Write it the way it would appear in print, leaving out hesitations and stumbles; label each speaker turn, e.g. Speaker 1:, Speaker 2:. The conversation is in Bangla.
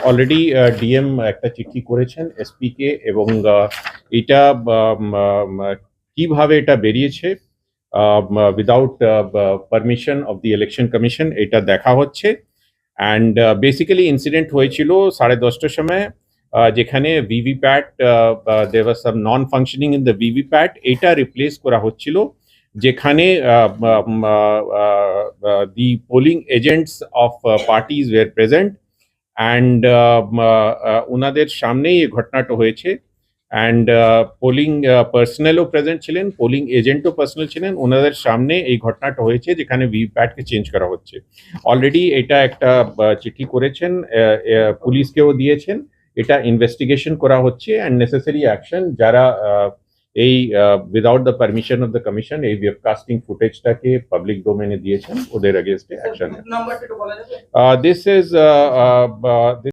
Speaker 1: অলরেডি ডিএম একটা চিঠি করেছেন এসপি কে এবং এটা কিভাবে এটা বেরিয়েছে without permission of the election commission এটা দেখা হচ্ছে অ্যান্ড বেসিক্যালি ইনসিডেন্ট হয়েছিল 10:30টার সময় যেখানে VVPAT there was some non functioning in the VVPAT এটা রিপ্লেস করা হচ্ছিল যেখানে the polling agents of parties were present and ওনাদের সামনেই এই ঘটনাটা হয়েছে অ্যান্ড পোলিং পার্সোনালও প্রেজেন্ট ছিলেন, পোলিং এজেন্টও পার্সোনাল ছিলেন, ওনাদের সামনে এই ঘটনাটা হয়েছে যেখানে ভিভিপ্যাটকে চেঞ্জ করা হচ্ছে। অলরেডি এটা একটা চিঠি করেছেন, পুলিশকেও দিয়েছেন, এটা ইনভেস্টিগেশন করা হচ্ছে অ্যান্ড নেসেসারি অ্যাকশন যারা এই without the permission of the commission এই ওয়েবকাস্টিং ফুটেজটাকে পাবলিক ডোমেনে দিয়েছেন ওদের এগেনস্টে অ্যাকশন। This is